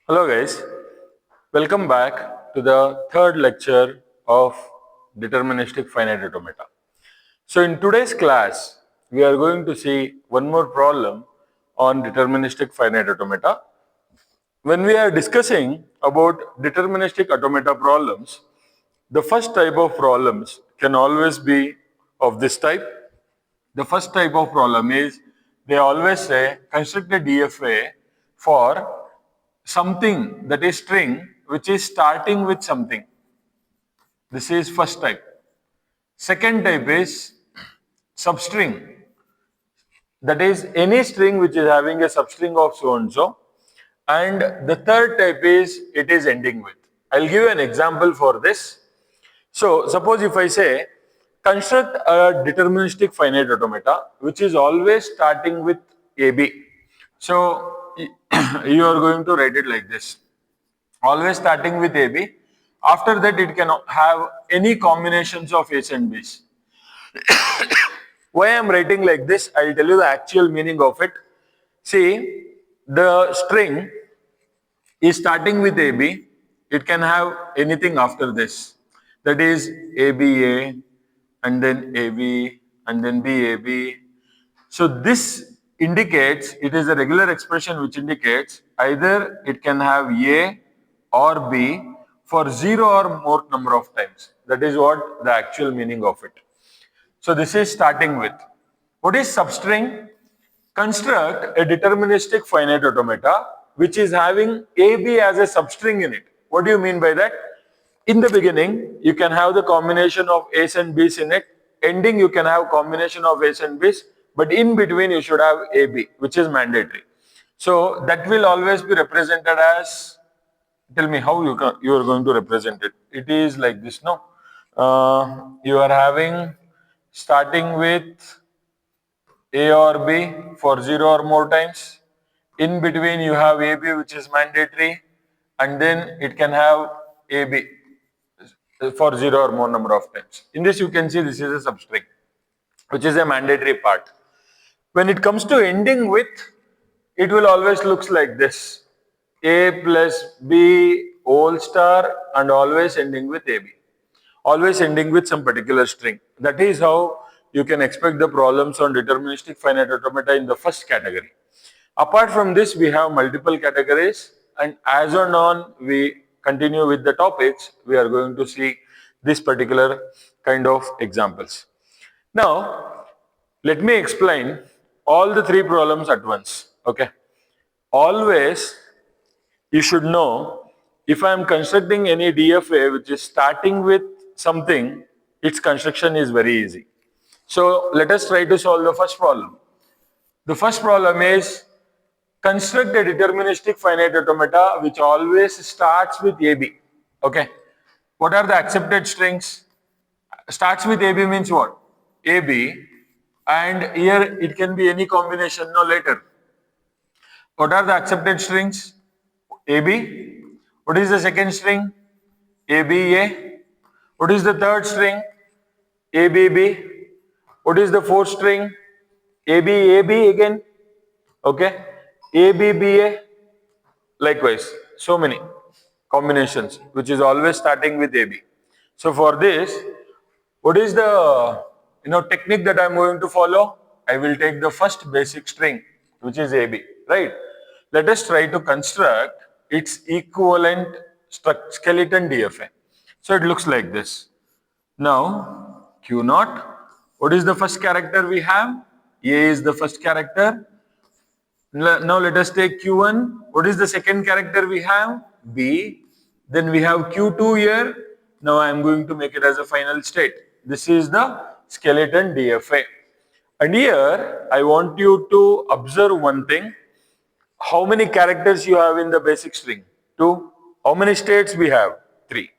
Hello guys, welcome back to the third lecture of Deterministic Finite Automata. So in today's class, we are going to see one more problem on Deterministic Finite Automata. When we are discussing about Deterministic Automata problems, the first type of problems can always be of this type. The first type of problem is they always say construct a DFA for something that is string which is starting with something. This is first type. Second type is substring. That is any string which is having a substring of so and so. And the third type is it is ending with. I'll give you an example for this. So suppose if I say construct a deterministic finite automata which is always starting with AB. So you are going to write it like this. Always starting with AB. After that it can have any combinations of A's and B's. Why I am writing like this, I will tell you the actual meaning of it. See, the string is starting with AB. It can have anything after this. That is ABA and then AB and then BAB. So this indicates, it is a regular expression which indicates either it can have A or B for 0 or more number of times. That is what the actual meaning of it. So this is starting with. What is substring? Construct a deterministic finite automata which is having AB as a substring in it. What do you mean by that? In the beginning, you can have the combination of A's and B's in it. Ending, you can have combination of A's and B's. But in between, you should have AB, which is mandatory. So that will always be represented as, tell me how you are going to represent it. It is like this, no? You are having starting with A or B for 0 or more times. In between you have AB which is mandatory, and then it can have AB for 0 or more number of times. In this you can see this is a substring which is a mandatory part. When it comes to ending with, it will always looks like this. A plus B whole star and always ending with AB. Always ending with some particular string. That is how you can expect the problems on deterministic finite automata in the first category. Apart from this, we have multiple categories, and as on we continue with the topics, we are going to see this particular kind of examples. Now, let me explain all the three problems at once. Okay. Always you should know, if I am constructing any DFA which is starting with something, its construction is very easy. So let us try to solve the first problem. The first problem is construct a deterministic finite automata which always starts with AB. Okay. What are the accepted strings? Starts with AB means what? AB, and here it can be any combination, no later. What are the accepted strings? AB. What is the second string? ABA. What is the third string? ABB. What is the fourth string? ABAB again. Okay. ABBA. Likewise, so many combinations which is always starting with AB. So for this, what is the technique that I am going to follow? I will take the first basic string which is AB, right? Let us try to construct its equivalent skeleton DFA. So it looks like this. Now Q naught, what is the first character we have? A is the first character. Now let us take Q1. What is the second character we have? B. Then we have Q2 here. Now I am going to make it as a final state. This is the skeleton DFA. And here I want you to observe one thing. How many characters you have in the basic string? 2. How many states we have? 3.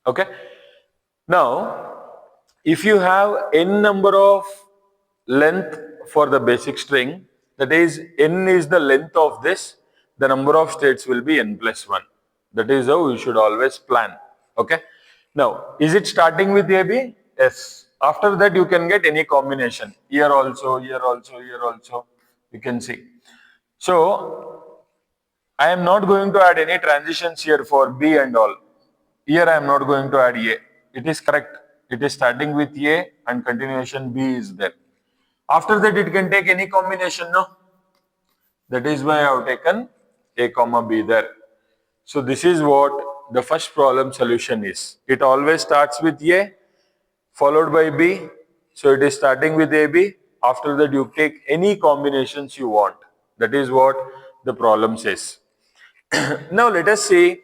Okay. Now, if you have n number of length for the basic string, that is n is the length of this, the number of states will be n plus 1. That is how you should always plan. Okay. Now, is it starting with AB? Yes. After that, you can get any combination. Here also, here also, here also, you can see. So, I am not going to add any transitions here for B and all. Here I am not going to add A. It is correct. It is starting with A and continuation B is there. After that it can take any combination, no? That is why I have taken A comma B there. So this is what the first problem solution is. It always starts with A followed by B. So it is starting with AB. After that you take any combinations you want. That is what the problem says. Now let us see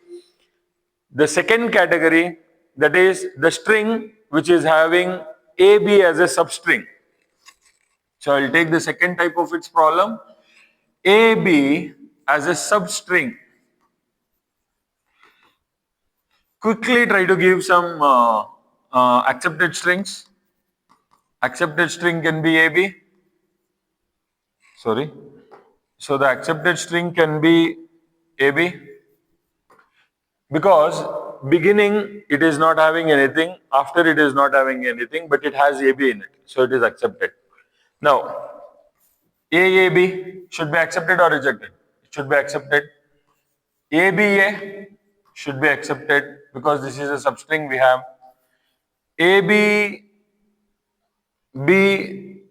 the second category, that is the string which is having AB as a substring. So I will take the second type of its problem, AB as a substring. Quickly try to give some accepted strings. Accepted string can be AB. Sorry. So the accepted string can be AB because beginning it is not having anything, after it is not having anything, but it has AB in it. So it is accepted. Now, AAB should be accepted or rejected? It should be accepted. ABA should be accepted because this is a substring we have. AB B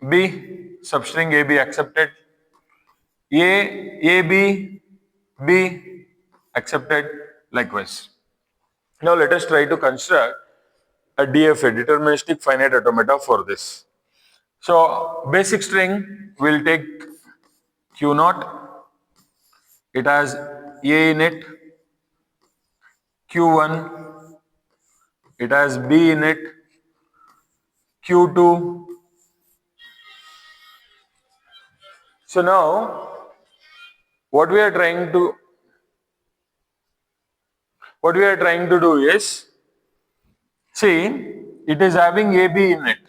B substring AB accepted. AB B accepted likewise. Now let us try to construct a DFA, deterministic finite automata for this. So basic string will take Q naught. It has A in it. Q1. It has B in it. Q2. So now what we are trying to do is, see, it is having AB in it,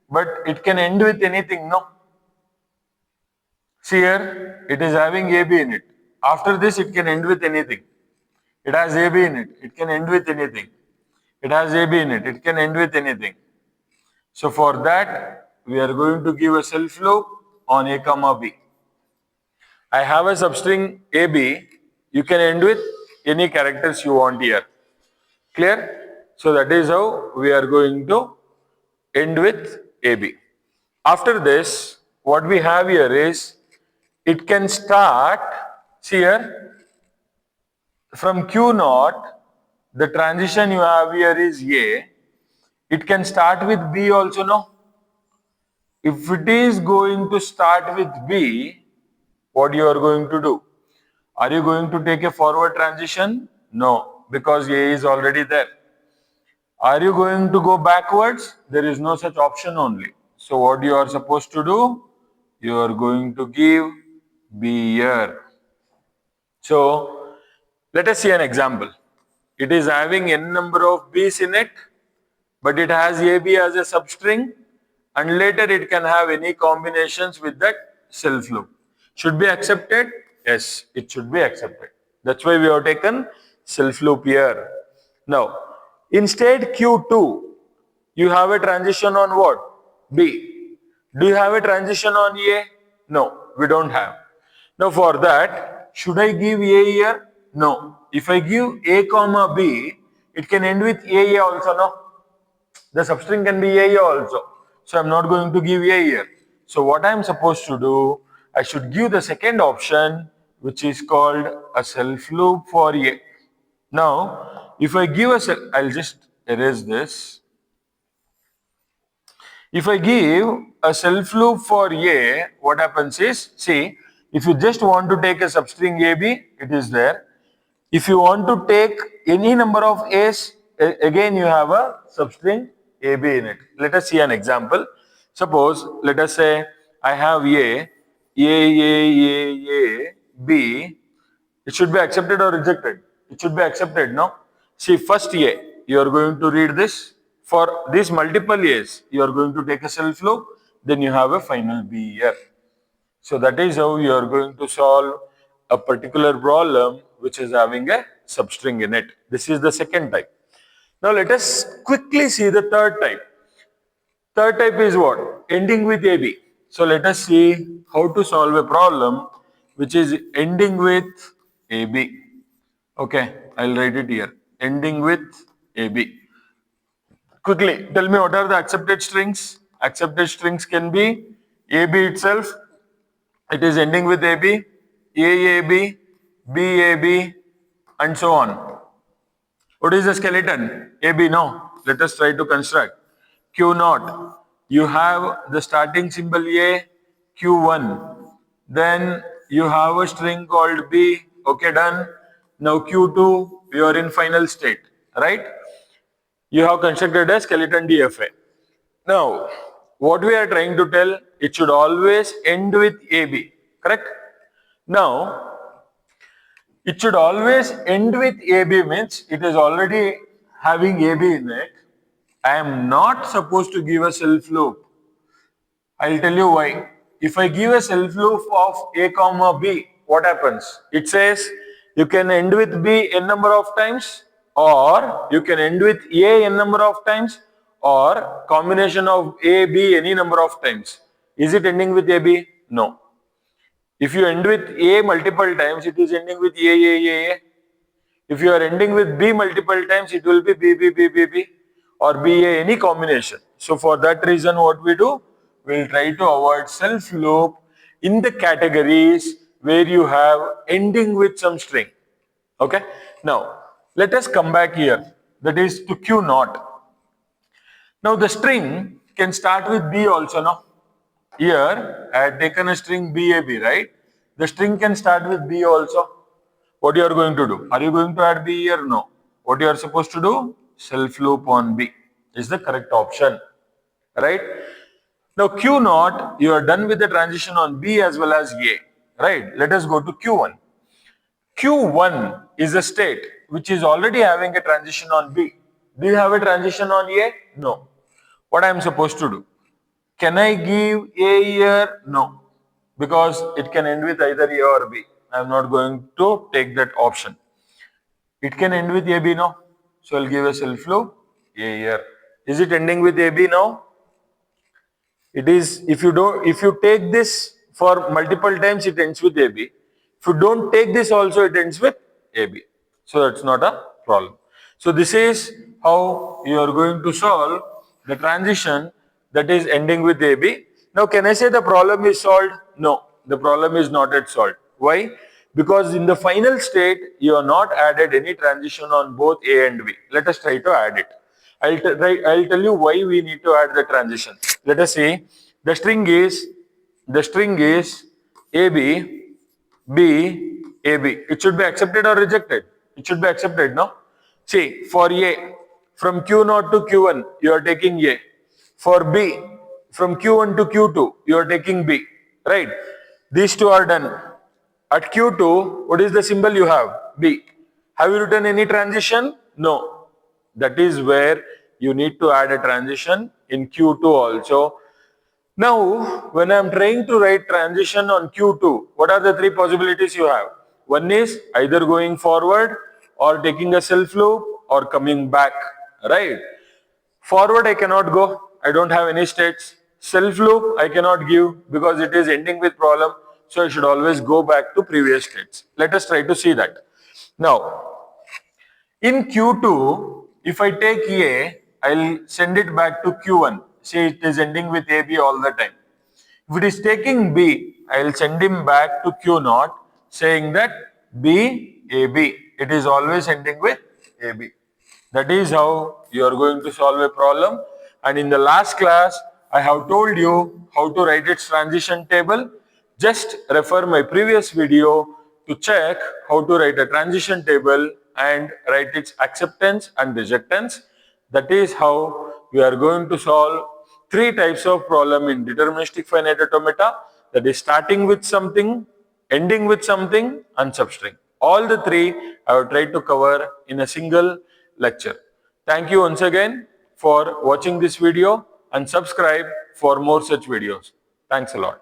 but it can end with anything, no? See here, it is having AB in it. After this, it can end with anything. It has AB in it. It can end with anything. It has AB in it. It can end with anything. So for that, we are going to give a self loop on A comma B. I have a substring AB. You can end with any characters you want here. Clear? So that is how we are going to end with AB. After this, what we have here is, it can start, see here, from Q naught, the transition you have here is A. It can start with B also, no? If it is going to start with B, what you are going to do? Are you going to take a forward transition? No, because A is already there. Are you going to go backwards? There is no such option only. So what you are supposed to do? You are going to give B here. So let us see an example. It is having n number of B's in it, but it has AB as a substring, and later it can have any combinations with that self loop. Should be accepted? Yes, it should be accepted. That's why we have taken self loop here. Now, instead Q2, you have a transition on what? B. Do you have a transition on A? No, we don't have. Now for that, should I give A here? No. If I give A comma B, it can end with A also, no? The substring can be A also. So I'm not going to give A here. So what I'm supposed to do, I should give the second option, which is called a self loop for A. Now, if I give I'll just erase this. If I give a self loop for A, what happens is, see, if you just want to take a substring AB, it is there. If you want to take any number of A's, again you have a substring AB in it. Let us see an example. Suppose, let us say I have A, B. It should be accepted or rejected? It should be accepted, no? See, first A, you are going to read this. For these multiple A's, you are going to take a self loop, then you have a final B here. So that is how you are going to solve a particular problem which is having a substring in it. This is the second type. Now let us quickly see the third type. Third type is what? Ending with AB. So let us see how to solve a problem which is ending with AB. Okay, I'll write it here. Ending with AB. Quickly, tell me what are the accepted strings? Accepted strings can be AB itself, it is ending with AB, AAB, BAB, and so on. What is the skeleton? AB, no. Let us try to construct. Q naught. You have the starting symbol A, Q1. Then you have a string called B. Okay, done. Now Q2, you are in final state, right? You have constructed a skeleton DFA. Now, what we are trying to tell, it should always end with AB, correct? Now, it should always end with AB means it is already having AB in it. I am not supposed to give a self loop. I'll tell you why. If I give a self loop of A comma B, what happens? It says you can end with B n number of times, or you can end with A n number of times, or combination of A, B any number of times. Is it ending with AB? No. If you end with A multiple times, it is ending with A. If you are ending with B multiple times, it will be B, or BA, any combination. So for that reason, what we do? We'll try to avoid self loop in the categories where you have ending with some string. Okay. Now, let us come back here. That is to Q naught. Now the string can start with B also, no? Here, I had taken a string BAB, right? The string can start with B also. What you are going to do? Are you going to add B here? No. What you are supposed to do? Self loop on B is the correct option, right? Now Q naught, you are done with the transition on B as well as A, right? Let us go to Q1. Q1 is a state which is already having a transition on B. Do you have a transition on A? No. What I am supposed to do? Can I give A here? No, because it can end with either A or B. I am not going to take that option. It can end with AB now. So I'll give a self loop A here. Is it ending with AB now? It is. If you take this for multiple times, it ends with AB. If you don't take this also, it ends with AB. So that's not a problem. So this is how you are going to solve the transition that is ending with AB. Now can I say the problem is solved? No, the problem is not yet solved. Why? Because in the final state, you have not added any transition on both A and B. Let us try to add it. I'll tell you why we need to add the transition. Let us say the string is AB, B, AB. It should be accepted or rejected? It should be accepted, no? See, for A, from Q0 to Q1, you are taking A. For B, from Q1 to Q2, you are taking B, right? These two are done. At Q2, what is the symbol you have? B. Have you written any transition? No. That is where you need to add a transition in Q2 also. Now, when I am trying to write transition on Q2, what are the three possibilities you have? One is either going forward or taking a self loop or coming back, right? Forward I cannot go, I don't have any states. Self loop I cannot give because it is ending with problem. So I should always go back to previous states. Let us try to see that. Now, in Q2, if I take A, I'll send it back to Q1. See, it is ending with AB all the time. If it is taking B, I'll send him back to Q0 saying that B, AB. It is always ending with AB. That is how you are going to solve a problem. And in the last class, I have told you how to write its transition table. Just refer my previous video to check how to write a transition table and write its acceptance and rejectance. That is how we are going to solve three types of problem in deterministic finite automata, that is starting with something, ending with something, and substring. All the three I have tried to cover in a single lecture. Thank you once again for watching this video and subscribe for more such videos. Thanks a lot.